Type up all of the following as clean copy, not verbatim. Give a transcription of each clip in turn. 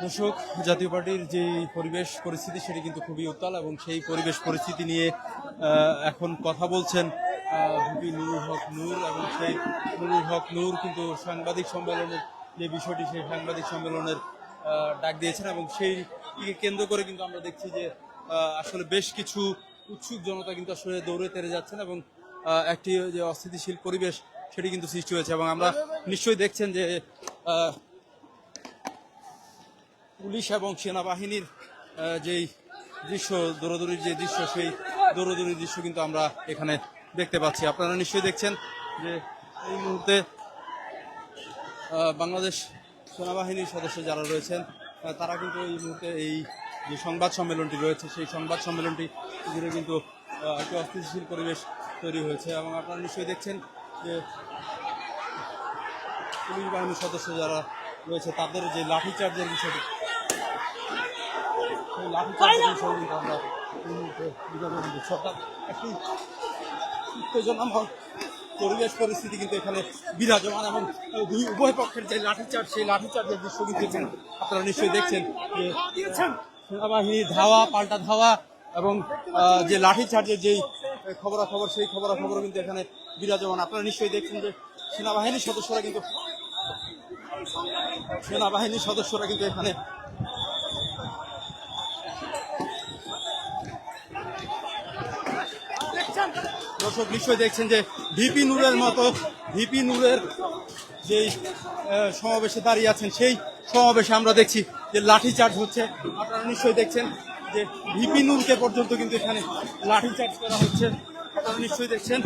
দর্শক, জাতীয় পার্টির যে পরিবেশ পরিস্থিতি সেটি কিন্তু খুবই উত্তাল এবং সেই পরিবেশ পরিস্থিতি নিয়ে এখন কথা বলছেন ভিপি নুরুল হক নূর। এবং সেই নুরুল হক নূর কিন্তু সাংবাদিক সম্মেলনের যে বিষয়টি, সেই সাংবাদিক সম্মেলনের ডাক দিয়েছেন এবং সেইটিকে কেন্দ্র করে কিন্তু আমরা দেখছি যে আসলে বেশ কিছু উৎসুক জনতা কিন্তু আসলে দৌড়ে তেড়ে যাচ্ছেন এবং একটি যে অস্থিতিশীল পরিবেশ সেটি কিন্তু সৃষ্টি হয়েছে। এবং আমরা নিশ্চয়ই দেখছেন যে পুলিশ এবং সেনাবাহিনীর যেই দৃশ্য, দৌড়াদৌড়ির যে দৃশ্য, সেই দৌড়াদৌড়ির দৃশ্য কিন্তু আমরা এখানে দেখতে পাচ্ছি। আপনারা নিশ্চয়ই দেখছেন যে এই মুহূর্তে বাংলাদেশ সেনাবাহিনীর সদস্য যারা রয়েছেন তারা কিন্তু এই মুহূর্তে এই যে সংবাদ সম্মেলনটি রয়েছে সেই সংবাদ সম্মেলনটি ঘিরে কিন্তু একটি অস্থিতিশীল পরিবেশ তৈরি হয়েছে। এবং আপনারা নিশ্চয়ই দেখছেন যে পুলিশ বাহিনীর সদস্য যারা রয়েছে তাদের যে লাঠিচার্জের বিষয়টি, সেই লাঠিচার্জের বিষয় কিন্তু আমরা এই মুহূর্তে বিজ্ঞাপন দিচ্ছি। অর্থাৎ একটি উত্তেজনাময় পরিবেশ পরিস্থিতি কিন্তু এখানে বিরাজমান এবং উভয় পক্ষের যে লাঠিচার্জ, সেই লাঠিচার্জের দৃশ্য কিন্তু আপনারা নিশ্চয়ই দেখছেন যে সেনাবাহিনীর ধাওয়া, পাল্টা ধাওয়া এবং যে লাঠিচার্জের যেই খবরাখবর, সেই খবরাখবর কিন্তু এখানে বিরাজমান। আপনারা নিশ্চয়ই দেখছেন যে সেনাবাহিনীর সদস্যরা কিন্তু এখানে দর্শক নিশ্চয়ই দেখছেন যে ভিপি নূরের যেই সমাবেশে দাঁড়িয়ে আছেন, সেই সমাবেশে আমরা দেখছি যে লাঠিচার্জ হচ্ছে। আপনারা নিশ্চয়ই দেখছেন যে ভিপি নূরকে পর্যন্ত কিন্তু এখানে লাঠিচার্জ করা হচ্ছে। আপনারা নিশ্চয়ই দেখছেন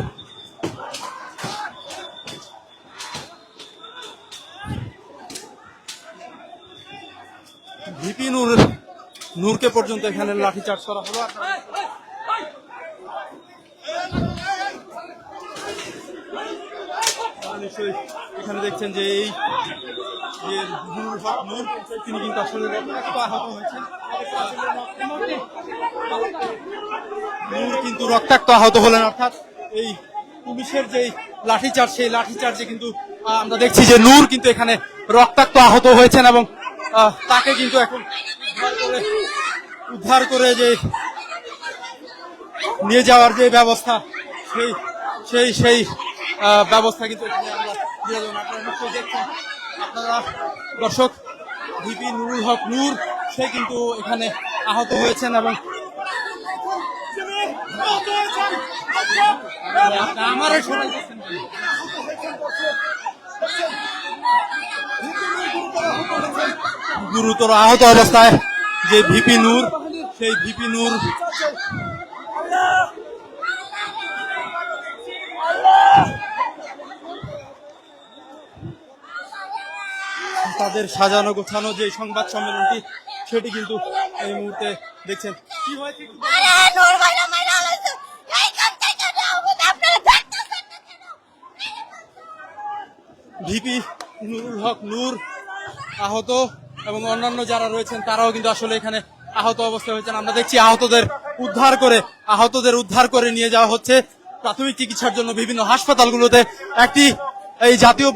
ভিপি নূরকে পর্যন্ত এখানে লাঠিচার্জ করা হলো। নিশ্চয়ই এখানে দেখছেন যে এই যে নুরুল হক নূর, তিনি কিন্তু আসলে আহত হয়েছেন। নূর কিন্তু রক্তাক্ত আহত হলেন। অর্থাৎ এই পুলিশের যেই লাঠিচার্জ, সেই লাঠিচার্জে কিন্তু আমরা দেখছি যে নূর কিন্তু এখানে রক্তাক্ত আহত হয়েছেন এবং তাকে কিন্তু এখন উদ্ধার করে যে নিয়ে যাওয়ার যে ব্যবস্থা, সেই ব্যবস্থা কিন্তু এখানে আমরা আপনারা নিশ্চয়ই দেখছেন। আপনারা দর্শক, ভিপি নুরুল হক নূর সে কিন্তু এখানে আহত হয়েছেন এবং গুরুতর আহত অবস্থায় যে ভিপি নূর, সেই ভিপি নূর তাদের সাজানো গোছানো যে সংবাদ সম্মেলনটি, সেটি কিন্তু এই মুহূর্তে দেখছেন। কি হয়েছে? ভিপি নুরুল হক নূর আহত এবং অন্যান্য যারা রয়েছেন তারাও কিন্তু আসলে এখানে আহত অবস্থায় হয়েছেন। আমরা দেখছি আহতদের উদ্ধার করে নিয়ে যাওয়া হচ্ছে প্রাথমিক চিকিৎসার জন্য বিভিন্ন হাসপাতালগুলোতে। একটি এই জাতীয়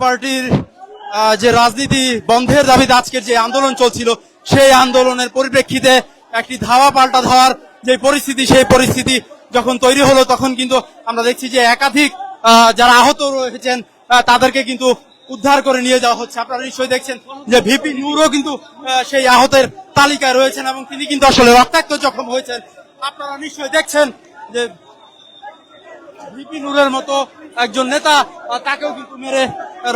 পার্টির যে রাজনীতি বন্ধের দাবিতে আজকের যে আন্দোলন চলছিল, সেই আন্দোলনের পরিপ্রেক্ষিতে একটি ধাওয়া পাল্টা ধাওয়ার যে পরিস্থিতি, সেই পরিস্থিতি যখন তৈরি হলো তখন কিন্তু আমরা দেখছি যে একাধিক যারা আহত রয়েছেন তাদেরকে কিন্তু উদ্ধার করে নিয়ে যাওয়া হচ্ছে। আপনারা নিশ্চয়ই দেখছেন যে ভিপি নূরও কিন্তু সেই আহতের তালিকায় রয়েছেন এবং তিনি কিন্তু আসলে রক্তাক্ত জখম হয়েছেন। আপনারা নিশ্চয়ই দেখছেন যে ভিপি নূরের মতো একজন নেতা, তাকেও কিন্তু মেরে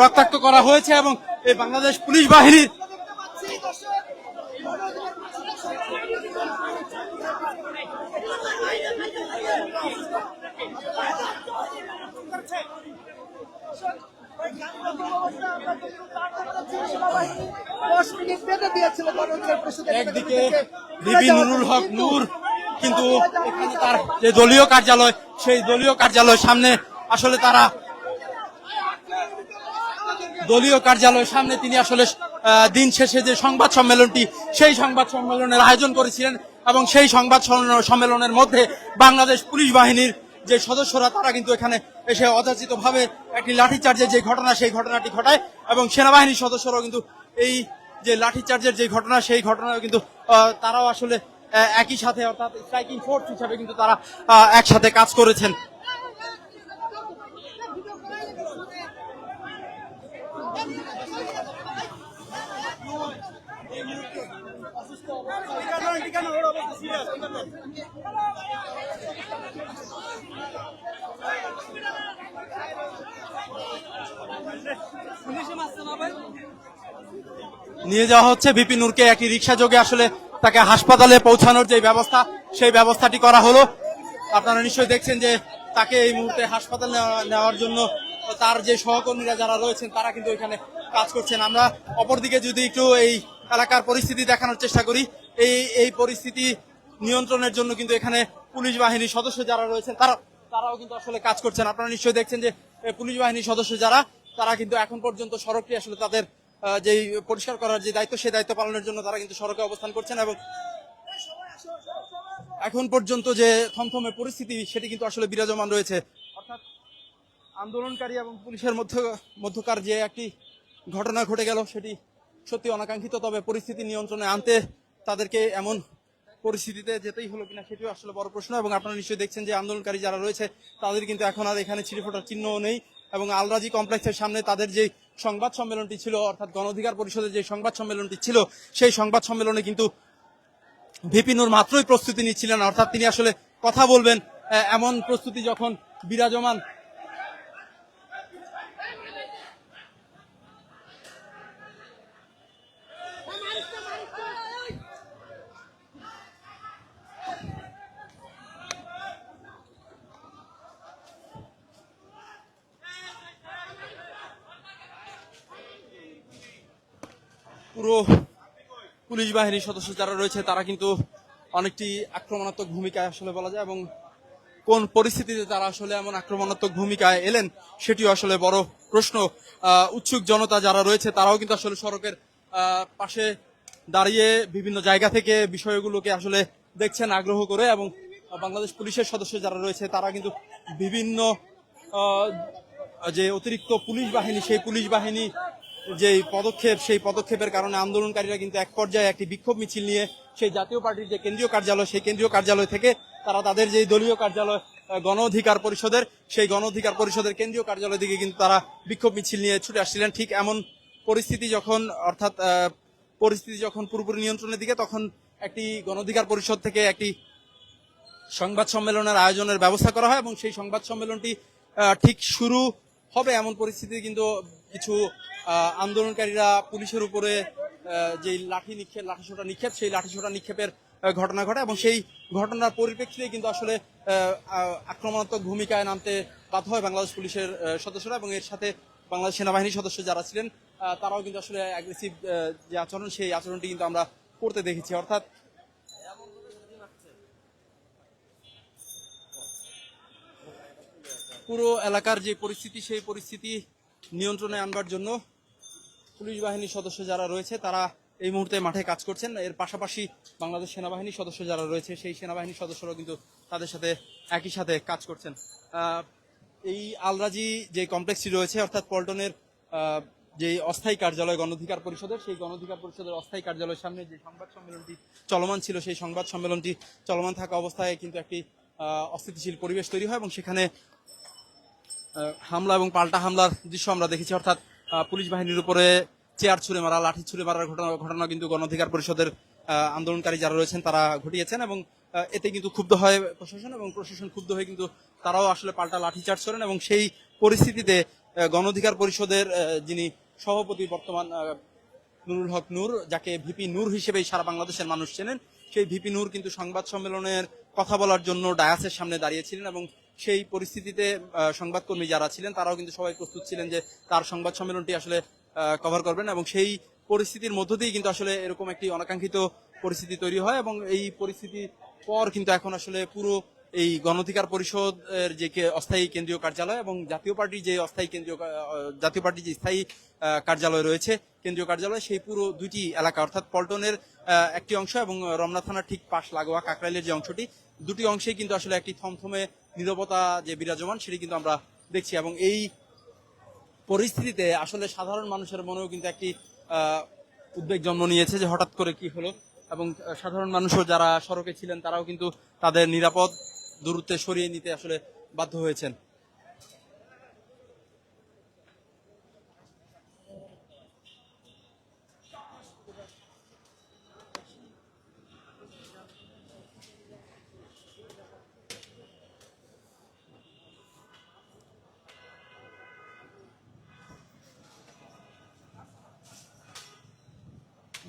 রক্তাক্ত করা হয়েছে এবং এই বাংলাদেশ পুলিশ বাহিনীর একদিকে ভিপি নুরুল হক নূর কিন্তু এখানে তার যে দলীয় কার্যালয়, সেই দলীয় কার্যালয়ের সামনে আসলে দলীয় কার্যালয়ের সামনে তিনি আসলে দিন শেষে যে সংবাদ সম্মেলনটি, সেই সংবাদ সম্মেলনের আয়োজন করেছিলেন এবং সেই সংবাদ সম্মেলনের মধ্যে বাংলাদেশ পুলিশ বাহিনীর যে সদস্যরা তারা কিন্তু এখানে এসে অযাচিতভাবে একটি লাঠিচার্জের যে ঘটনা সেই ঘটনাটি ঘটায় এবং সেনাবাহিনীর সদস্যরাও কিন্তু এই যে লাঠিচার্জের যে ঘটনা সেই ঘটনা কিন্তু তারাও আসলে একই সাথে অর্থাৎ স্ট্রাইকিং ফোর্স হিসাবে কিন্তু তারা একসাথে কাজ করেছেন। নিয়ে যাওয়া হচ্ছে ভিপি নূরকে একটি রিক্সা যোগে আসলে তাকে হাসপাতালে পৌঁছানোর যে ব্যবস্থা সেই ব্যবস্থাটি করা হলো। আপনারা নিশ্চয়ই দেখছেন যে তাকে এই মুহূর্তে হাসপাতালে নেওয়ার জন্য তার যে সহকর্মীরা যারা রয়েছেন তারা কিন্তু এখানে কাজ করছেন। আমরা অপরদিকে যদি একটু এই এলাকার পরিস্থিতি দেখানোর চেষ্টা করি, এই পরিস্থিতি নিয়ন্ত্রণের জন্য কিন্তু এখানে পুলিশ বাহিনীর সদস্য যারা রয়েছেন তারাও কিন্তু আসলে কাজ করছেন। আপনারা নিশ্চয়ই দেখছেন যে পুলিশ বাহিনীর সদস্য যারা তারা কিন্তু এখন পর্যন্ত সড়কটি আসলে তাদের যেই পরিষ্কার করার যে দায়িত্ব সেই দায়িত্ব পালনের জন্য তারা কিন্তু সড়কে অবস্থান করছেন এবং এখন পর্যন্ত যে থমথমে পরিস্থিতি সেটি কিন্তু আসলে বিরাজমান রয়েছে। অর্থাৎ আন্দোলনকারী এবং পুলিশের মধ্যকার যে একটি ঘটনা ঘটে গেল সেটি সত্যি অনাকাঙ্ক্ষিত, তবে পরিস্থিতি নিয়ন্ত্রণে আনতে তাদেরকে এমন পরিস্থিতিতে যেতেই হলো কিনা সেটিও আসলে বড় প্রশ্ন। এবং আপনারা নিশ্চয়ই দেখছেন যে আন্দোলনকারী যারা রয়েছে তাদের কিন্তু এখন আর এখানে ছিঁড়েফোঁটার চিহ্নও নেই এবং আলরাজি কমপ্লেক্সের সামনে তাদের যে সংবাদ সম্মেলনটি ছিল অর্থাৎ গণ অধিকার পরিষদের যে সংবাদ সম্মেলনটি ছিল সেই সংবাদ সম্মেলনে কিন্তু ভিপি নূর মাত্রই প্রস্তুতি নিচ্ছিলেন, অর্থাৎ তিনি আসলে কথা বলবেন এমন প্রস্তুতি যখন বিরাজমান। পুরো পুলিশ বাহিনীর সদস্য যারা রয়েছে তারা কিন্তু অনেকটি আক্রমণাত্মক ভূমিকায় আসলে বলা যায় এবং কোন পরিস্থিতিতে তারা আসলে এমন আক্রমণাত্মক ভূমিকায় এলেন সেটিও আসলে বড় প্রশ্ন। উৎসুক জনতা যারা রয়েছে তারাও কিন্তু আসলে সড়কের পাশে দাঁড়িয়ে বিভিন্ন জায়গা থেকে বিষয়গুলোকে আসলে দেখছেন আগ্রহ করে এবং বাংলাদেশ পুলিশের সদস্য যারা রয়েছে তারা কিন্তু বিভিন্ন যে অতিরিক্ত পুলিশ বাহিনী সেই পুলিশ বাহিনী যে পদক্ষেপ সেই পদক্ষেপের কারণে আন্দোলনকারীরা কিন্তু এক পর্যায়ে একটি বিক্ষোভ মিছিল নিয়ে সেই জাতীয় পার্টির যে কেন্দ্রীয় কার্যালয় সেই কেন্দ্রীয় কার্যালয় থেকে তারা তাদের যে দলীয় কার্যালয় গণ অধিকার পরিষদের সেই গণ অধিকার পরিষদের কেন্দ্রীয় কার্যালয় দিকে কিন্তু তারা বিক্ষোভ মিছিল নিয়ে ছুটে আসছিলেন। ঠিক এমন পরিস্থিতি যখন অর্থাৎ পরিস্থিতি যখন পুরোপুরি নিয়ন্ত্রণের দিকে তখন একটি গণ অধিকার পরিষদ থেকে একটি সংবাদ সম্মেলনের আয়োজনের ব্যবস্থা করা হয় এবং সেই সংবাদ সম্মেলনটি ঠিক শুরু হবে এমন পরিস্থিতি কিন্তু কিছু আন্দোলনকারীরা পুলিশের উপরে যে লাঠিসোঁটা নিক্ষেপ সেই লাঠিসোঁটা নিক্ষেপের ঘটনা ঘটে এবং সেই ঘটনার পরিপ্রেক্ষিতে কিন্তু আসলে আক্রমণাত্মক ভূমিকায় নামতে বাধ্য হয় বাংলাদেশ পুলিশের সদস্যরা এবং এর সাথে বাংলাদেশ সেনাবাহিনীর সদস্য যারা ছিলেন তারাও কিন্তু আসলে অ্যাগ্রেসিভ যে আচরণ সেই আচরণটি কিন্তু আমরা করতে দেখেছি। অর্থাৎ পুরো এলাকার যে পরিস্থিতি সেই পরিস্থিতি নিয়ন্ত্রণে আনবার জন্য পুলিশ বাহিনীর সদস্য যারা রয়েছে তারা এই মুহূর্তে মাঠে কাজ করছেন। এর পাশাপাশি বাংলাদেশ সেনাবাহিনীর সদস্য যারা রয়েছে সেই সেনাবাহিনীর সদস্যরাও কিন্তু তাদের সাথে একই সাথে কাজ করছেন। এই আলরাজি যে কমপ্লেক্সটি রয়েছে অর্থাৎ পল্টনের যে অস্থায়ী কার্যালয় গণ অধিকার পরিষদের সেই গণ অধিকার পরিষদের অস্থায়ী কার্যালয়ের সামনে যে সংবাদ সম্মেলনটি চলমান ছিল সেই সংবাদ সম্মেলনটি চলমান থাকা অবস্থায় কিন্তু একটি অস্থিতিশীল পরিবেশ তৈরি হয় এবং সেখানে হামলা এবং পাল্টা হামলার দৃশ্য আমরা দেখেছি। অর্থাৎ পুলিশ বাহিনীর উপরে চেয়ার ছুঁড়ে মারা লাঠি ছুঁড়ে মারার ঘটনা কিন্তু গণ অধিকার পরিষদের আন্দোলনকারী যারা রয়েছেন তারা ঘটিয়েছেন এবং এতে কিন্তু ক্ষুব্ধ হয় প্রশাসন এবং প্রশাসন ক্ষুব্ধ হয়ে কিন্তু তারাও আসলে পাল্টা লাঠিচার্জ করেন এবং সেই পরিস্থিতিতে গণ অধিকার পরিষদের যিনি সভাপতি বর্তমান নুরুল হক নূর, যাকে ভিপি নূর হিসেবে সারা বাংলাদেশের মানুষ চেনেন, সেই ভিপি নূর কিন্তু সংবাদ সম্মেলনের কথা বলার জন্য ডায়াসের সামনে দাঁড়িয়েছিলেন এবং সেই পরিস্থিতিতে সংবাদকর্মী যারা ছিলেন তারাও কিন্তু সবাই প্রস্তুত ছিলেন যে তার সংবাদ সম্মেলনটি আসলে কভার করবেন এবং সেই পরিস্থিতির মধ্য দিয়েই কিন্তু আসলে এরকম একটি অনাকাঙ্ক্ষিত পরিস্থিতি তৈরি হয় এবং এই পরিস্থিতির পর কিন্তু এখন আসলে পুরো এই গণঅধিকার পরিষদের যে অস্থায়ী কেন্দ্রীয় কার্যালয় এবং জাতীয় পার্টির যে অস্থায়ী জাতীয় পার্টির যে স্থায়ী কার্যালয় রয়েছে, কেন্দ্রীয় কার্যালয়, সেই পুরো দুইটি এলাকা অর্থাৎ পল্টনের একটি অংশ এবং রমনা থানার ঠিক পাশ লাগোয়া কাকরাইলের যে অংশটি, দুটি অংশেই কিন্তু আসলে একটি থমথমে নীরবতা যে বিরাজমান সেটি কিন্তু আমরা দেখছি। এবং এই পরিস্থিতিতে আসলে সাধারণ মানুষের মনেও কিন্তু একটি উদ্বেগ জন্ম নিয়েছে যে হঠাৎ করে কি হলো, এবং সাধারণ মানুষও যারা সড়কে ছিলেন তারাও কিন্তু তাদের নিরাপদ দূরত্বে সরিয়ে নিতে আসলে বাধ্য হয়েছেন।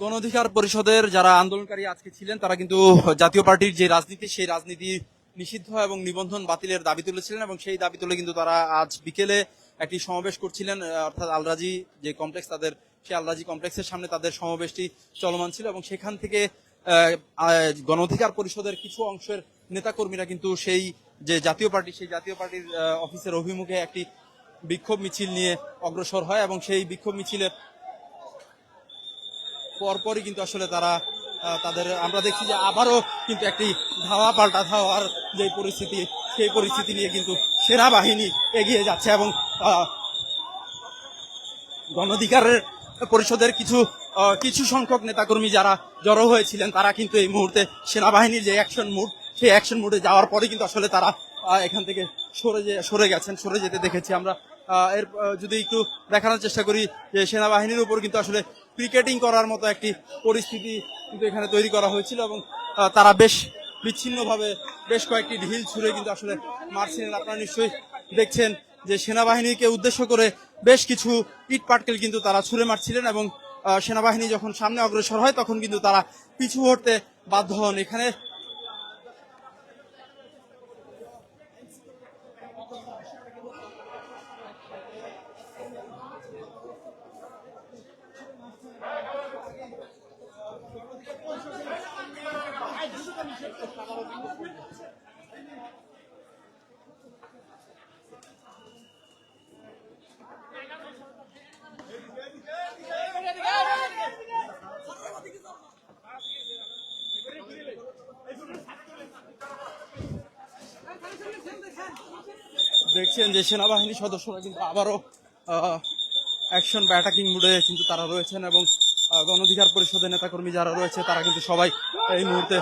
গণ অধিকার পরিষদের যারা আন্দোলনকারী আজকে ছিলেন তারা কিন্তু জাতীয় পার্টির যে রাজনীতি সেই রাজনীতি নিষিদ্ধ এবং নিবন্ধন বাতিলের দাবি তুলেছিলেন, এবং সেই দাবি তুলে কিন্তু তারা আজ বিকেলে একটি সমাবেশ করছিলেন, অর্থাৎ আলরাজি যে কমপ্লেক্স তাদের, সেই আলরাজি কমপ্লেক্সের সামনে তাদের সমাবেশটি চলমান ছিল। এবং সেখান থেকে গণ অধিকার পরিষদের কিছু অংশের নেতাকর্মীরা কিন্তু সেই যে জাতীয় পার্টি, সেই জাতীয় পার্টির অফিসের অভিমুখে একটি বিক্ষোভ মিছিল নিয়ে অগ্রসর হয়, এবং সেই বিক্ষোভ মিছিলের পরপরই কিন্তু আসলে তারা তাদের, আমরা দেখছি যে আবারও কিন্তু একটি ধাওয়া পাল্টা ধাওয়ার যে পরিস্থিতি, সেই পরিস্থিতি নিয়ে কিন্তু সেনাবাহিনী এগিয়ে যাচ্ছে। এবং গণ অধিকারের পরিষদের কিছু সংখ্যক নেতাকর্মী যারা জড়ো হয়েছিলেন তারা কিন্তু এই মুহূর্তে সেনাবাহিনীর যে অ্যাকশন মুড, সেই অ্যাকশন মুডে যাওয়ার পরে কিন্তু আসলে তারা এখান থেকে সরে যেতে দেখেছি আমরা। এর যদি একটু দেখানোর চেষ্টা করি যে সেনাবাহিনীর উপর কিন্তু আসলে ক্রিকেটিং করার মতো একটি পরিস্থিতি কিন্তু এখানে তৈরি করা হয়েছিল, এবং তারা বেশ বিচ্ছিন্নভাবে বেশ কয়েকটি ঢিল ছুঁড়ে কিন্তু আসলে মারছিলেন। আপনারা নিশ্চয়ই দেখছেন যে সেনাবাহিনীকে উদ্দেশ্য করে বেশ কিছু ইট পাটকেল কিন্তু তারা ছুঁড়ে মারছিলেন, এবং সেনাবাহিনী যখন সামনে অগ্রসর হয় তখন কিন্তু তারা পিছু হটতে বাধ্য হন। এখানে দেখছেন যে সেনাবাহিনীর সদস্যরা কিন্তু আবারও অ্যাকশন বা অ্যাটাকিং মুডে কিন্তু তারা রয়েছেন, এবং গণ অধিকার পরিষদের নেতাকর্মী যারা রয়েছে তারা কিন্তু সবাই এই মুহূর্তে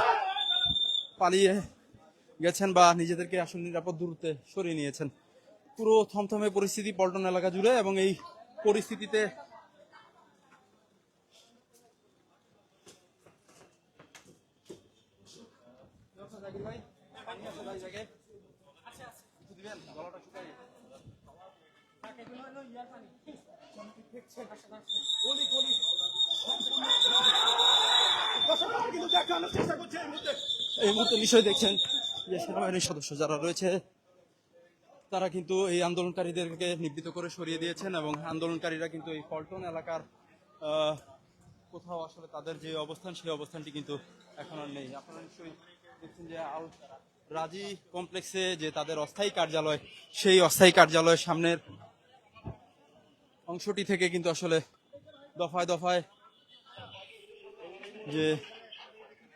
পালিয়ে গেছেন বা নিজেদেরকে আসলে নিরাপদ দূরত্বে সরিয়ে নিয়েছেন। পুরো থমথমে পরিস্থিতি পল্টন এলাকা জুড়ে, এবং এই পরিস্থিতিতে এই মুহূর্তে নিশ্চয়ই দেখছেন যে সেনাবাহিনীর সদস্য যারা রয়েছে তারা কিন্তু এই আন্দোলনকারীদেরকে নিবৃত্ত করে সরিয়ে দিয়েছেন, এবং আন্দোলনকারীরা কিন্তু এই পল্টন এলাকার কোথাও আসলে তাদের যে অবস্থান সেই অবস্থানটি কিন্তু এখন আর নেই। আপনারা নিশ্চয়ই দেখছেন যে আল রাজি কমপ্লেক্সে যে তাদের অস্থায়ী কার্যালয়, সেই অস্থায়ী কার্যালয়ের সামনের অংশটি থেকে কিন্তু আসলে দফায় দফায় যে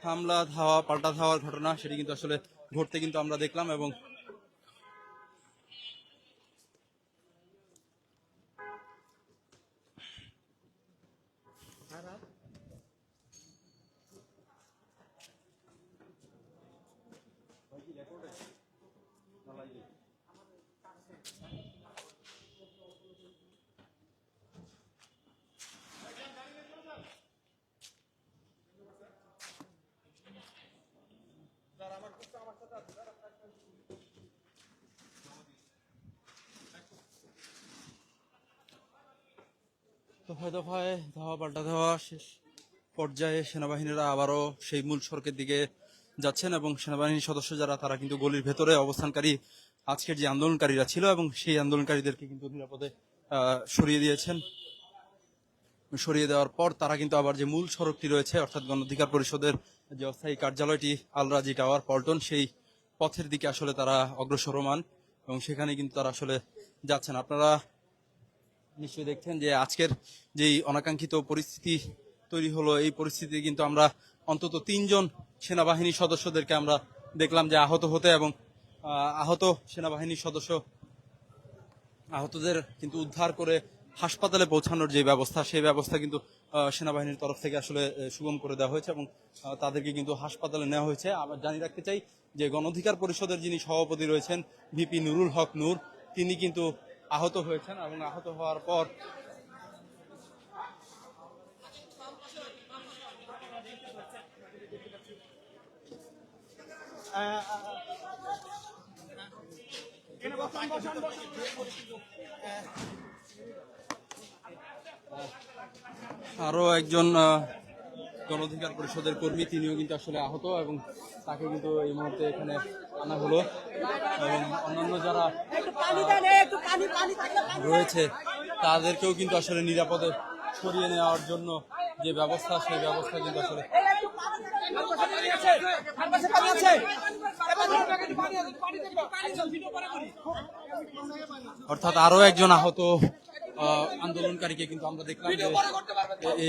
হামলা ধাওয়া পাল্টা ধাওয়ার ঘটনা সেটি কিন্তু আসলে ঘটতে কিন্তু আমরা দেখলাম। এবং দফায় দফায় ধাওয়া পাল্টা ধাওয়া শেষ পর্যায়ে সেনাবাহিনীরা আবারও সেই মূল সড়কের দিকে যাচ্ছেন, এবং সেনাবাহিনীর সদস্য যারা তারা কিন্তু গলির ভেতরে অবস্থানকারী আজকের যে আন্দোলনকারীরা ছিল এবং সেই আন্দোলনকারীদেরকে কিন্তু নিরাপদে সরিয়ে দিয়েছেন। সরিয়ে দেওয়ার পর তারা কিন্তু আবার যে মূল সড়কটি রয়েছে অর্থাৎ গণ অধিকার পরিষদের যে অস্থায়ী কার্যালয়টি আলরাজি টাওয়ার পল্টন, সেই পথের দিকে আসলে তারা অগ্রসরমান এবং সেখানে কিন্তু তারা আসলে যাচ্ছেন। আপনারা নিশ্চয়ই দেখছেন যে আজকের যেই অনাকাঙ্ক্ষিত পরিস্থিতি তৈরি হলো, এই পরিস্থিতি কিন্তু আমরা অন্তত 3 জন সেনাবাহিনী সদস্যদেরকে আমরা দেখলাম যে আহত হতে, এবং আহত সেনাবাহিনীর সদস্য আহতদের কিন্তু উদ্ধার করে হাসপাতালে পৌঁছানোর যে ব্যবস্থা, সেই ব্যবস্থা কিন্তু সেনাবাহিনীর তরফ থেকে আসলে সুগম করে দেওয়া হয়েছে এবং তাদেরকে কিন্তু হাসপাতালে নেওয়া হয়েছে। আমরা জানিয়ে রাখতে চাই যে গণ অধিকার পরিষদের যিনি সভাপতি রয়েছেন ভিপি নুরুল হক নূর, তিনি কিন্তু আহত হয়েছেন এবং আহত হওয়ার পর আরো একজন গণ অধিকার পরিষদের কর্মী, তিনিও কিন্তু আসলে আহত এবং তাকে কিন্তু এই মুহূর্তে এখানে আনা হলো এবং অন্যান্য যারা রয়েছে তাদেরকেও কিন্তু আসলে নিরাপদে সরিয়ে নেওয়ার জন্য যে ব্যবস্থা, সেই ব্যবস্থা কিন্তু আসলে অর্থাৎ আরো একজন আহত আন্দোলনকারীকে কিন্তু আমরা দেখলাম যে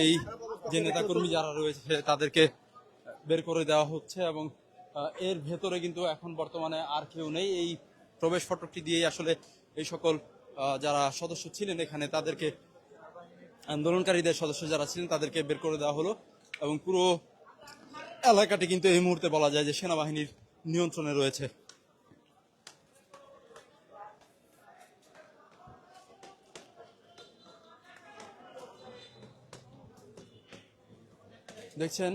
এই যে নেতাকর্মী যারা রয়েছে তাদেরকে বের করে দেওয়া হচ্ছে এবং এর ভেতরে কিন্তু এখন বর্তমানে আর কেউ নেই। এই প্রবেশ ফটকটি দিয়েই আসলে এই সকল যারা সদস্য ছিলেন এখানে, তাদেরকে আন্দোলনকারীদের সদস্য যারা ছিলেন তাদেরকে বের করে দেওয়া হলো এবং পুরো এলাকাটি কিন্তু এই মুহূর্তে বলা যায় যে সেনাবাহিনীর নিয়ন্ত্রণে রয়েছে। দেখছেন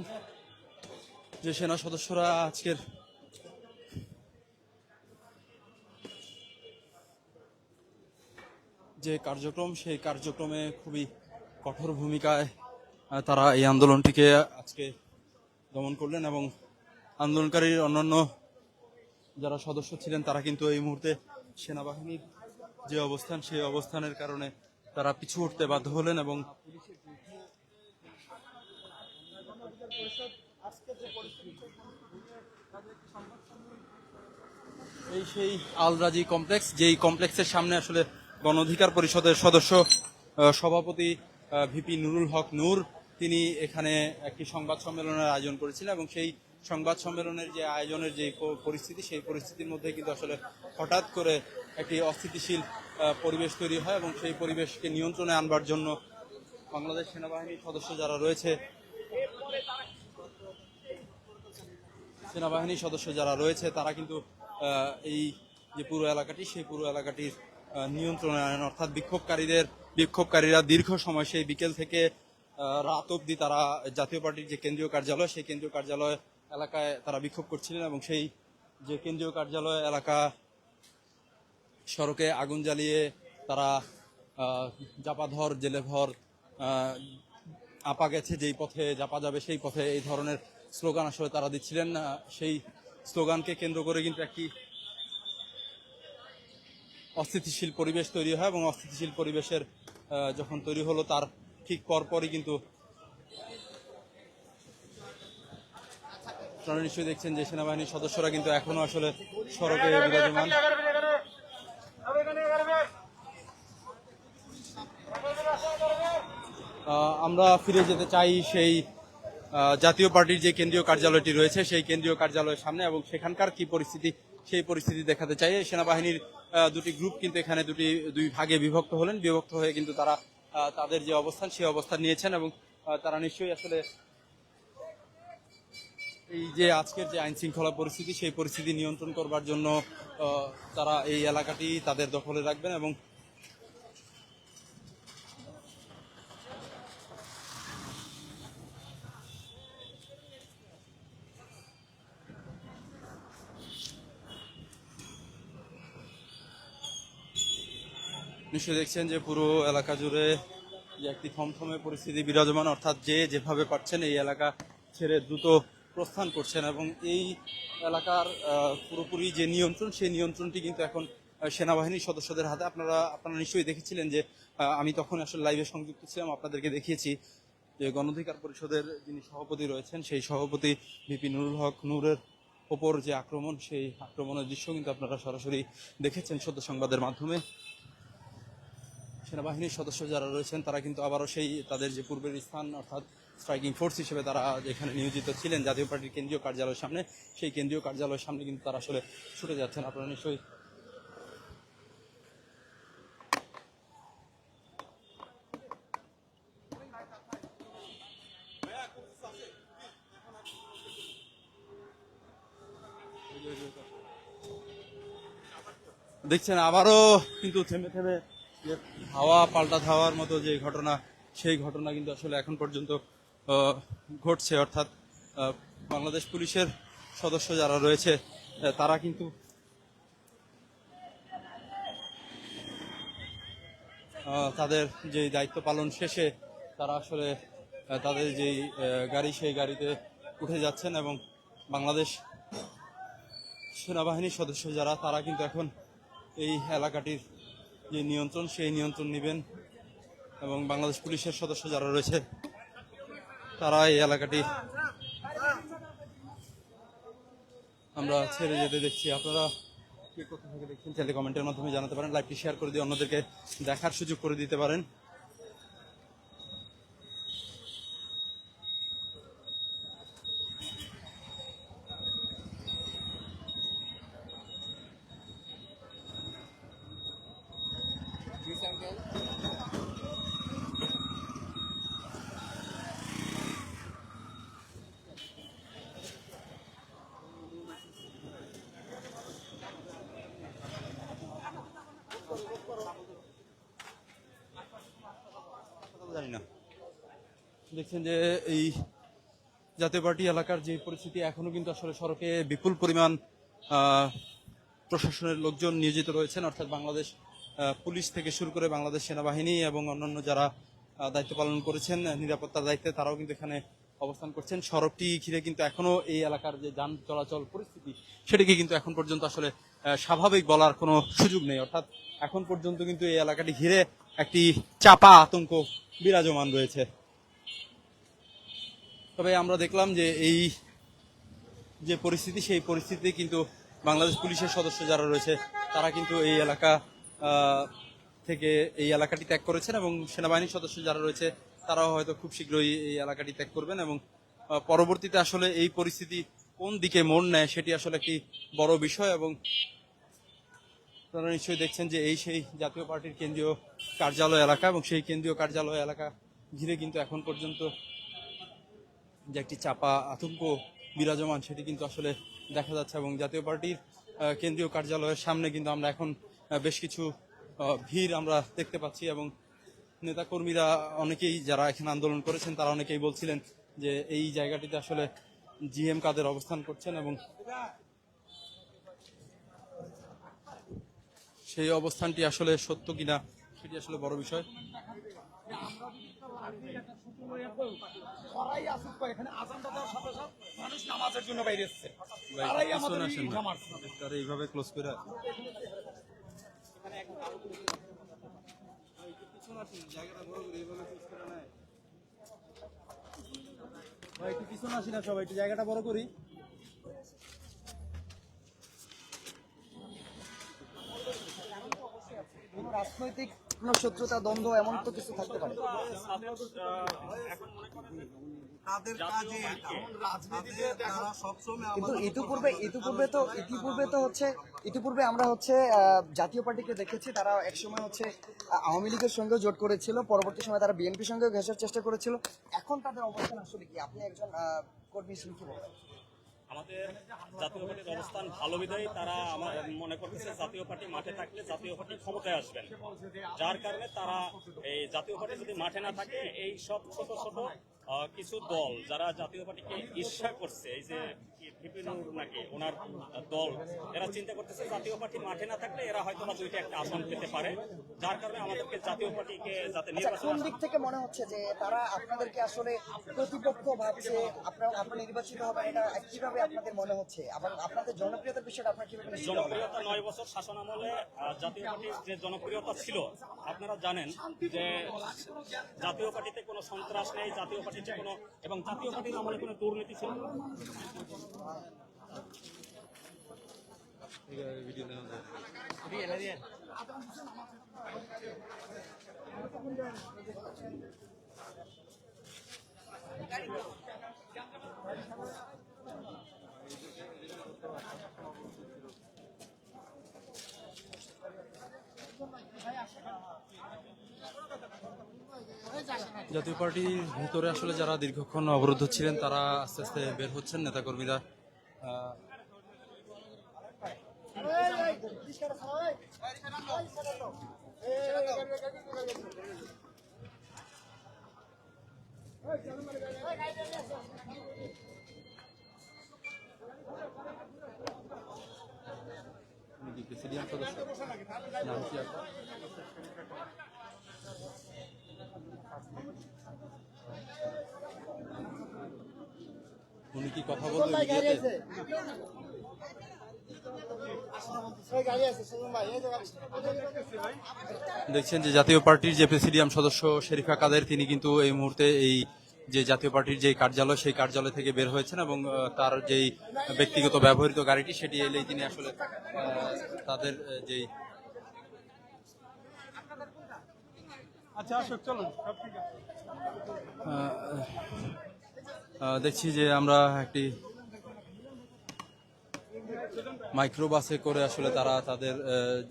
যে সেনা সদস্যরা আজকের যে কার্যক্রম, সেই কার্যক্রমে খুবই কঠোর ভূমিকায় তারা এই আন্দোলনটিকে আজকে দমন করলেন এবং আন্দোলনকারীর অন্যান্য যারা সদস্য ছিলেন তারা কিন্তু এই মুহূর্তে সেনাবাহিনীর যে অবস্থান, সেই অবস্থানের কারণে তারা পিছু উঠতে বাধ্য হলেন এবং এই সেই আল রাজি কমপ্লেক্স, যেই কমপ্লেক্সের সামনে আসলে গণ অধিকার পরিষদের সদস্য সভাপতি ভিপি নুরুল হক নূর, তিনি এখানে একটি সংবাদ সম্মেলনের আয়োজন করেছিলেন এবং সেই সংবাদ সম্মেলনের যে আয়োজনের যে পরিস্থিতি, সেই পরিস্থিতির মধ্যে কিন্তু আসলে হঠাৎ করে একটি অস্থিতিশীল পরিবেশ তৈরি হয় এবং সেই পরিবেশকে নিয়ন্ত্রণে আনবার জন্য বাংলাদেশ সেনাবাহিনীর সদস্য যারা রয়েছে, সেনাবাহিনীর সদস্য যারা রয়েছে তারা কিন্তু এই যে পুরো এলাকাটি, সেই পুরো এলাকাটির নিয়ন্ত্রণে আনেন। অর্থাৎ বিক্ষোভকারীরা দীর্ঘ সময়, সেই বিকেল থেকে রাত অবধি তারা জাতীয় পার্টির যে কেন্দ্রীয় কার্যালয়, সেই কেন্দ্রীয় কার্যালয় এলাকায় তারা বিক্ষোভ করছিলেন এবং সেই যে কেন্দ্রীয় কার্যালয় এলাকা সড়কে আগুন জ্বালিয়ে তারা জাপাধর জেলেভর আপা গেছে যেই পথে জাপা যাবে সেই পথে, এই ধরনের স্লোগান আসলে তারা দিচ্ছিলেন। সেই স্লোগানকে কেন্দ্র করে কিন্তু একটি অস্থিতিশীল পরিবেশ তৈরি হয় এবং অস্থিতিশীল পরিবেশের যখন তৈরি হলো তার ঠিক পরপরই কিন্তু আপনারা নিশ্চয়ই দেখছেন যে সেনাবাহিনীর সদস্যরা কিন্তু এখনো আসলে সড়কে বিরাজমান। আমরা ফিরে যেতে চাই সেই জাতীয় পার্টির যে কেন্দ্রীয় কার্যালয়টি রয়েছে, সেই কেন্দ্রীয় কার্যালয়ের সামনে এবং সেখানকার কি পরিস্থিতি, সেই পরিস্থিতি দেখাতে চাই। সেনাবাহিনীর দুটি গ্রুপ কিন্তু এখানে দুই ভাগে বিভক্ত হলেন। বিভক্ত হয়ে কিন্তু তারা তাদের যে অবস্থান, সেই অবস্থান নিয়েছেন এবং তারা নিশ্চয়ই আসলে এই যে আজকের যে আইন শৃঙ্খলা পরিস্থিতি, সেই পরিস্থিতি নিয়ন্ত্রণ করবার জন্য তারা এই এলাকাটি তাদের দখলে রাখবেন এবং নিশ্চয়ই দেখছেন যে পুরো এলাকা জুড়ে যে একটি থমথমে পরিস্থিতি বিরাজমান। অর্থাৎ যে যেভাবে পারছেন এই এলাকা ছেড়ে দ্রুত প্রস্থান করছেন এবং এই এলাকার পুরোপুরি যে নিয়ন্ত্রণ, সেই নিয়ন্ত্রণটি কিন্তু এখন সেনাবাহিনীর সদস্যদের হাতে। আপনারা নিশ্চয়ই দেখেছিলেন যে আমি তখন আসলে লাইভে সংযুক্ত ছিলাম, আপনাদেরকে দেখিয়েছি যে গণ অধিকার পরিষদের যিনি সভাপতি রয়েছেন, সেই সভাপতি ভিপি নুরুল হক নূরের ওপর যে আক্রমণ, সেই আক্রমণের দৃশ্য কিন্তু আপনারা সরাসরি দেখেছেন সত্য সংবাদের মাধ্যমে। সেনাবাহিনীর সদস্য যারা রয়েছেন তারা কিন্তু আবারও সেই তাদের যে পূর্বের স্থান অর্থাৎ স্ট্রাইকিং ফোর্স হিসেবে তারা যেখানে নিয়োজিত ছিলেন জাতীয় পার্টির কেন্দ্রীয় কার্যালয়ের সামনে, সেই কেন্দ্রীয় কার্যালয়ের সামনে কিন্তু তারা আসলে ছুটে যাচ্ছেন। আপনারা নিশ্চয়ই দেখছেন আবারও কিন্তু থেমে থেমে যে ধাওয়া পাল্টা ধাওয়ার মতো যে ঘটনা, সেই ঘটনা কিন্তু আসলে এখন পর্যন্ত ঘটছে। অর্থাৎ বাংলাদেশ পুলিশের সদস্য যারা রয়েছে তারা কিন্তু তাদের যে দায়িত্ব পালন শেষে তারা আসলে তাদের যেই গাড়ি, সেই গাড়িতে উঠে যাচ্ছেন এবং বাংলাদেশ সেনাবাহিনীর সদস্য যারা তারা কিন্তু এখন এই এলাকাটির যে নিয়ন্ত্রণ, সেই নিয়ন্ত্রণ নেবেন এবং বাংলাদেশ পুলিশের সদস্য যারা রয়েছে তারা এই এলাকাটি আমরা ছেড়ে যেতে দেখছি। আপনারা কে কোথা থেকে দেখছেন চাইলে কমেন্টের মাধ্যমে জানাতে পারেন, লাইভটি শেয়ার করে দিয়ে অন্যদেরকে দেখার সুযোগ করে দিতে পারেন। জানি না, দেখছেন যে এই জাতীয় পার্টি এলাকার যে পরিস্থিতি, এখনো কিন্তু আসলে সড়কে বিপুল পরিমাণ প্রশাসনের লোকজন নিয়োজিত রয়েছেন। অর্থাৎ বাংলাদেশ পুলিশ থেকে শুরু করে বাংলাদেশ সেনাবাহিনী এবং অন্যান্য যারা দায়িত্ব পালন করেছেন নিরাপত্তার দায়িত্বে, তারাও কিন্তু এখানে অবস্থান করছেন। সড়কটি ঘিরে কিন্তু এখনো এই এলাকার যে যান চলাচল পরিস্থিতি, সেটিকে কিন্তু এখন পর্যন্ত আসলে স্বাভাবিক বলার কোনো সুযোগ নেই। অর্থাৎ এখন পর্যন্ত কিন্তু এই এলাকাটি ঘিরে একটি চাপা আতঙ্ক বিরাজমান রয়েছে। তবে আমরা দেখলাম যে এই যে পরিস্থিতি, সেই পরিস্থিতি কিন্তু বাংলাদেশ পুলিশের সদস্য যারা রয়েছে তারা কিন্তু এই এলাকা থেকে এই এলাকাটি ত্যাগ করেছেন এবং সেনাবাহিনীর সদস্য যারা রয়েছে তারাও হয়তো খুব শীঘ্রই এই এলাকাটি ত্যাগ করবেন এবং পরবর্তীতে আসলে এই পরিস্থিতি কোন দিকে মোড় নেয় সেটি আসলে একটি বড় বিষয়। এবং আপনারা নিশ্চয়ই দেখছেন যে এই সেই জাতীয় পার্টির কেন্দ্রীয় কার্যালয় এলাকা এবং সেই কেন্দ্রীয় কার্যালয় এলাকা ঘিরে কিন্তু এখন পর্যন্ত যে একটি চাপা আতঙ্ক বিরাজমান, সেটি কিন্তু আসলে দেখা যাচ্ছে। এবং জাতীয় পার্টির কেন্দ্রীয় কার্যালয়ের সামনে কিন্তু আমরা এখন বেশ কিছু ভিড় আমরা দেখতে পাচ্ছি এবং নেতাকর্মীরা অনেকেই যারা এখানে আন্দোলন করেছেন তারা অনেকেই বলছিলেন যে এই জায়গাটিতে আসলে জিএম কাদের অবস্থান করছেন এবং সেই অবস্থানটি আসলে সত্য কিনা সেটি আসলে বড় বিষয়। এইভাবে ক্লোজ করে একটু পিছনে আসি না সবাই, একটু জায়গাটা বড় করি। রাজনৈতিক কোন শত্রুতা, দ্বন্দ্ব এমন তো কিছু থাকতে পারে। কিন্তু ইতিপূর্বে আমরা জাতীয় পার্টিকে দেখেছি, তারা একসময় আওয়ামী লীগের সঙ্গে জোট করেছিল, পরবর্তী সময় তারা বিএনপির সঙ্গে ঘেঁষার চেষ্টা করেছিল। এখন তাদের অবস্থান আসলে কি? আপনি একজন কর্মী হিসেবে কি বলবেন? আমাদের জাতীয় পার্টির অবস্থান ভালো বিধায় তারা আমার মনে করতেছে জাতীয় পার্টি মাঠে থাকলে জাতীয় পার্টি ক্ষমতায় আসবেন, যার কারণে তারা এই জাতীয় পার্টি যদি মাঠে না থাকে এই সব ছোট ছোট কিছু দল যারা জাতীয় পার্টিকে ঈর্ষা করছে, এই যে নাকি ওনার দল, এরা চিন্তা করতেছে জাতীয় পার্টি মাঠে না থাকলে এরা হয়তো বা দুইটা একটা আসন পেতে পারে, যার কারণে আমাদেরকে জাতীয় পার্টিকে যাতে নির্বাচন। কোন দিক থেকে মনে হচ্ছে যে তারা আপনাদেরকে আসলে প্রতিপক্ষ ভাবছে, আপনারা নির্বাচিত হবেন, এটা কিভাবে আপনাদের মনে হচ্ছে? এবং আপনাদের জনপ্রিয়তার বিষয়টা আপনার কিভাবে? জনপ্রিয়তা 9 বছর শাসন আমলে জাতীয় পার্টির যে জনপ্রিয়তা ছিল আপনারা জানেন যে জাতীয় পার্টিতে কোনো সন্ত্রাস নেই, জাতীয় পার্টিতে কোনো এবং জাতীয় পার্টির আমলে কোনো দুর্নীতি ছিল। জাতীয় পার্টির ভিতরে আসলে যারা দীর্ঘক্ষণ অবরুদ্ধ ছিলেন তারা আস্তে আস্তে বের হচ্ছেন, নেতাকর্মীরা প্রেসিডিয়াম সদস্য নাম কি আপনার? উনি কি কথা বলবেন মিডিয়াতে? দেখছেন যে জাতীয় পার্টির যে প্রেসিডিয়াম সদস্য শরীফা কাদের তিনি কিন্তু এই মুহূর্তে এই যে জাতীয় পার্টির যে কার্যালয় সেই কার্যালয় থেকে বের হয়েছেন এবং তার যেই ব্যক্তিগত ব্যবহৃত গাড়িটি সেটি এলেই তিনি আসলে তাদের যেই দেখছি যে আমরা একটি মাইক্রোবাসে করে আসলে তারা তাদের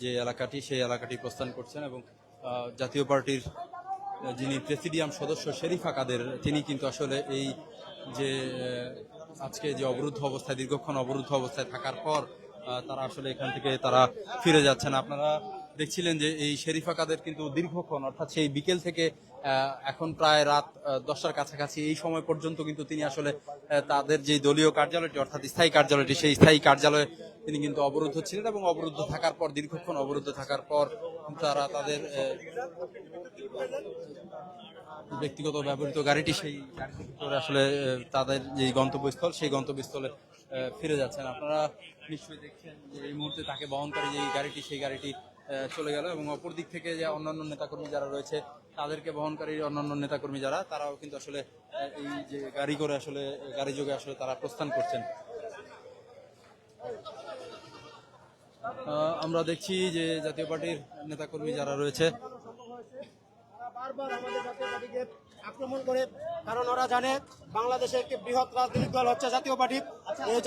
যে এলাকাটি সেই এলাকাটি প্রস্থান করছেন এবং জাতীয় পার্টির যিনি প্রেসিডিয়াম সদস্য শরীফা কাদের তিনি কিন্তু আসলে এই যে আজকে যে অবরুদ্ধ অবস্থায় দীর্ঘক্ষণ অবরুদ্ধ অবস্থায় থাকার পর তারা আসলে এখান থেকে তারা ফিরে যাচ্ছেন। আপনারা দেখছিলেন যে এই শরীফা কাদের কিন্তু দীর্ঘক্ষণ অর্থাৎ সেই বিকেল থেকে এখন প্রায় রাত 10টার কাছাকাছি এই সময় পর্যন্ত কিন্তু তিনি আসলে তাদের যে দলীয় কার্যালয়টি অর্থাৎ স্থায়ী কার্যালয়টি সেই স্থায়ী কার্যালয়ে তিনি কিন্তু অবরুদ্ধ ছিলেন এবং অবরুদ্ধ থাকার পর দীর্ঘক্ষণ অবরুদ্ধ থাকার পর তারা তাদের ব্যক্তিগত ব্যবহৃত গাড়িটি সেই গাড়ির ভিতরে আসলে তাদের যে গন্তব্যস্থল সেই গন্তব্যস্থলে ফিরে যাচ্ছেন। আপনারা নিশ্চয়ই দেখছেন যে এই মুহূর্তে তাকে বহনকারী যে গাড়িটি সেই গাড়িটি চলে গেল এবং অপর দিক থেকে যে অন্যান্য নেতাকর্মী যারা রয়েছে তাদেরকে বহনকারী অন্যান্য নেতাকর্মী যারা তারাও কিন্তু আসলে এই যে গাড়ি করে আসলে গাড়ি যোগে আসলে তারা প্রস্থান করছেন। আমরা দেখছি যে জাতীয় পার্টির নেতাকর্মী যারা রয়েছে বারবার আমাদের জাতীয় পার্টিকে আক্রমণ করে, কারণ ওরা জানে বাংলাদেশে একটি বৃহৎ রাজনৈতিক দল হচ্ছে জাতীয় পার্টি। এই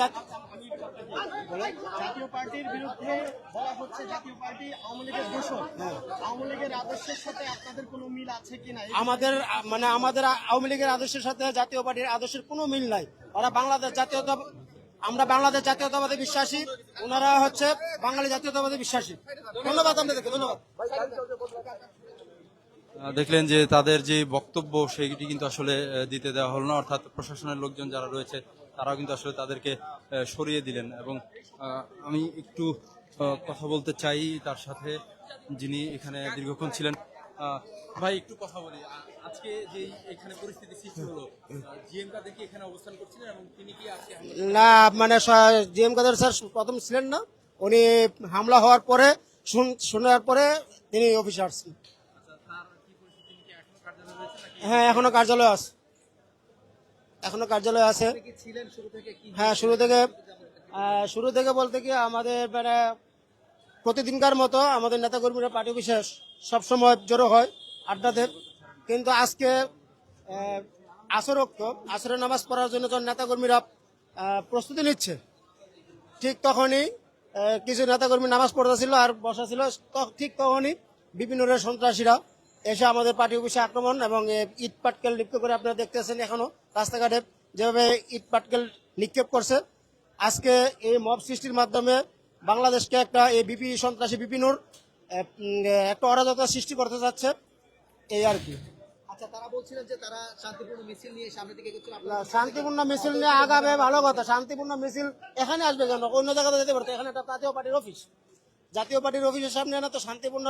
জাতীয় পার্টির বিরুদ্ধে বলা হচ্ছে জাতীয় পার্টি আওয়ামী লীগের দোষর। আওয়ামী লীগের আদর্শের সাথে আপনাদের কোনো মিল আছে কিনা? আমাদের আওয়ামী লীগের আদর্শের সাথে জাতীয় পার্টির আদর্শের কোনো মিল নাই। ওরা বাংলাদেশ জাতীয়তা, আমরা বাংলাদেশ জাতীয়তাবাদে বিশ্বাসী, ওনারা হচ্ছে বাঙালি জাতীয়তাবাদে বিশ্বাসী। ধন্যবাদ আপনাদেরকে, ধন্যবাদ। দেখলেন যে তাদের যে বক্তব্য সেইটি কিন্তু আসলে দিতে দেওয়া হলো না, অর্থাৎ প্রশাসনের লোকজন যারা রয়েছে তারাও কিন্তু আসলে তাদেরকে সরিয়ে দিলেন এবং আমি একটু কথা বলতে চাই তার সাথে যিনি এখানে দীর্ঘক্ষণ ছিলেন। ভাই একটু কথা বলি, আজকে যে এখানে পরিস্থিতি সৃষ্টি হলো জিএম কাদের কি এখানে অবস্থান করছিলেন এবং তিনি কি আজকে না মানে জিএম কাদের স্যার প্রথম ছিলেন না, উনি হামলা হওয়ার পরে শোনার পরে তিনি অফিসে আসছেন। হ্যাঁ এখনো কার্যালয় আছে, এখনো কার্যালয় আছে। হ্যাঁ শুরু থেকে বলতে কি আমাদের মানে প্রতিদিনকার মতো আমাদের নেতাকর্মীরা পার্টি বিশেষ সবসময় জড়ো হয় আড্ডাতে, কিন্তু আজকে আসরের নামাজ পড়ার জন্য যখন নেতাকর্মীরা প্রস্তুতি নিচ্ছে ঠিক তখনই কিছু নেতাকর্মী নামাজ পড়তেছিল আর বসা ছিল, ঠিক তখনই বিভিন্ন সন্ত্রাসীরা এসে আমাদের পার্টি অফিসে আক্রমণ এবং ইট পাটকেল নিক্ষেপ করে, আপনারা দেখতেছেন এখনো রাস্তাঘাটে যেভাবে ইট পাটকেল নিক্ষেপ করছে। আজকে এই মব সৃষ্টির মাধ্যমে বাংলাদেশকে একটা এই সন্ত্রাসী বিপিনুর একটা অরাজকতা সৃষ্টি করতে যাচ্ছে, এই আর কি। আচ্ছা, তারা বলছিলেন যে তারা শান্তিপূর্ণ মিছিল নিয়ে সামনে দিকে এগোচ্ছিল। শান্তিপূর্ণ মিছিল নিয়ে আগাবে, ভালো কথা। শান্তিপূর্ণ মিছিল এখানে আসবে কেন? অন্য জায়গাতে যেতে পারতো। এখানে একটা জাতীয় পার্টির অফিস, জাতীয় পার্টির অফিসের সামনে না তো শান্তিপূর্ণ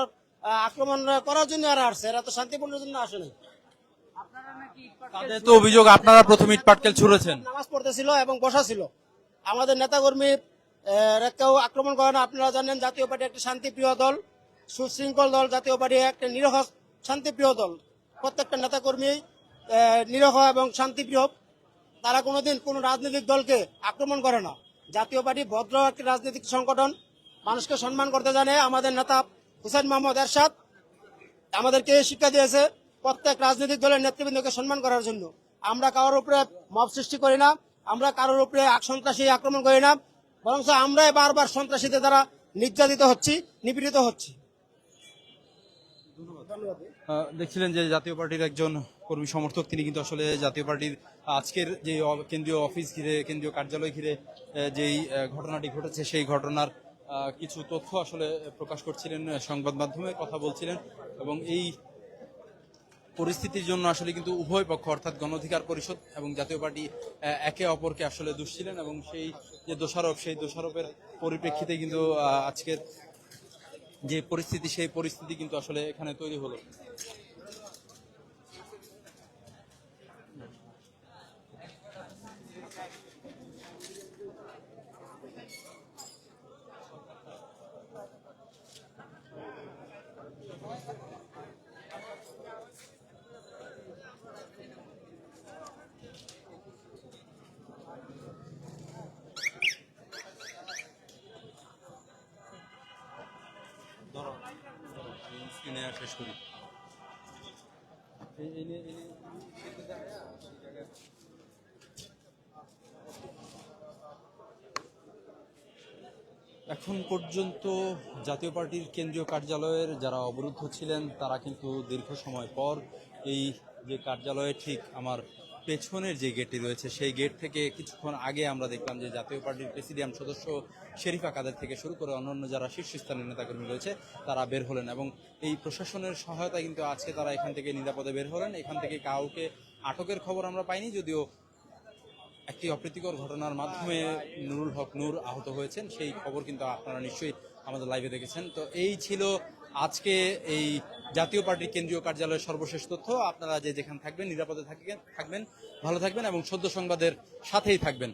আক্রমণ করার জন্য এরা আসছে, এরা তো শান্তিপূর্ণের জন্য আসে নাই। তাদের তো অভিযোগ আপনারা প্রথমে ইট পাটকেল ছুড়েছেন। নামাজ পড়তেছিল এবং বসা ছিল, আমাদের নেতাকর্মী কেউ আক্রমণ করে না। আপনারা জানেন জাতীয় পার্টি একটা শান্তিপ্রিয় দল, সুশৃঙ্খল দল। জাতীয় পার্টি একটা নিরহ শান্তিপ্রিয় দল, প্রত্যেকটা নেতাকর্মী নিরহ এবং শান্তিপ্রিয়। তারা কোনোদিন কোনো রাজনৈতিক দলকে আক্রমণ করে না। জাতীয় পার্টি ভদ্র একটি রাজনৈতিক সংগঠন, মানুষকে সম্মান করতে জানে। আমাদের নেতা হুসেইন মোহাম্মদ এরশাদ আমাদেরকে শিক্ষা দিয়েছে প্রত্যেক রাজনৈতিক দলের নেতৃবৃন্দকে সম্মান করার জন্য। আমরা কারোর উপরে মব সৃষ্টি করি না, আমরা কারোর উপরে সন্ত্রাসী আক্রমণ করি না, বরং আমরাই বারবার সন্ত্রাসীদের দ্বারা নির্যাতিত হচ্ছি, নিপীড়িত হচ্ছি। দেখছিলেন যে জাতীয় পার্টির একজন কর্মী সমর্থক, তিনি কিন্তু আসলে জাতীয় পার্টির আজকের যে কেন্দ্রীয় অফিস ঘিরে, কেন্দ্রীয় কার্যালয় ঘিরে যেই ঘটনাটি ঘটেছে সেই ঘটনার কিছু তথ্য আসলে প্রকাশ করছিলেন, সংবাদ মাধ্যমে কথা বলছিলেন। এবং এই পরিস্থিতির জন্য আসলে কিন্তু উভয় পক্ষ অর্থাৎ গণ অধিকার পরিষদ এবং জাতীয় পার্টি একে অপরকে আসলে দোষছিলেন, এবং সেই যে দোষারোপ, সেই দোষারোপের পরিপ্রেক্ষিতে কিন্তু আজকের যে পরিস্থিতি, সেই পরিস্থিতি কিন্তু আসলে এখানে তৈরি হলো। স্ক্রিনে শেষ করি। এখন পর্যন্ত জাতীয় পার্টির কেন্দ্রীয় কার্যালয়ের যারা অবরুদ্ধ ছিলেন তারা কিন্তু দীর্ঘ সময় পর এই যে কার্যালয়ের ঠিক আমার পেছনের যে গেটটি রয়েছে সেই গেট থেকে কিছুক্ষণ আগে আমরা দেখলাম যে জাতীয় পার্টির প্রেসিডিয়াম সদস্য শেরিফা কাদের থেকে শুরু করে অন্যান্য যারা শীর্ষস্থানীয় নেতাকর্মী রয়েছে তারা বের হলেন, এবং এই প্রশাসনের সহায়তায় কিন্তু আজকে তারা এখান থেকে নিরাপদে বের হলেন। এখান থেকে কাউকে আটকের খবর আমরা পাইনি, যদিও একটি অপ্রীতিকর ঘটনার মাধ্যমে নুরুল হক নূর আহত হয়েছেন, সেই খবর কিন্তু আপনারা নিশ্চয়ই আমাদের লাইভে দেখেছেন। তো এই ছিল আজকে এই জাতীয় পার্টির কেন্দ্রীয় কার্যালয়ের সর্বশেষ তথ্য। আপনারা যে যেখানে থাকবেন নিরাপদে থাকবেন, ভালো থাকবেন এবং সদ্য সংবাদের সাথেই থাকবেন।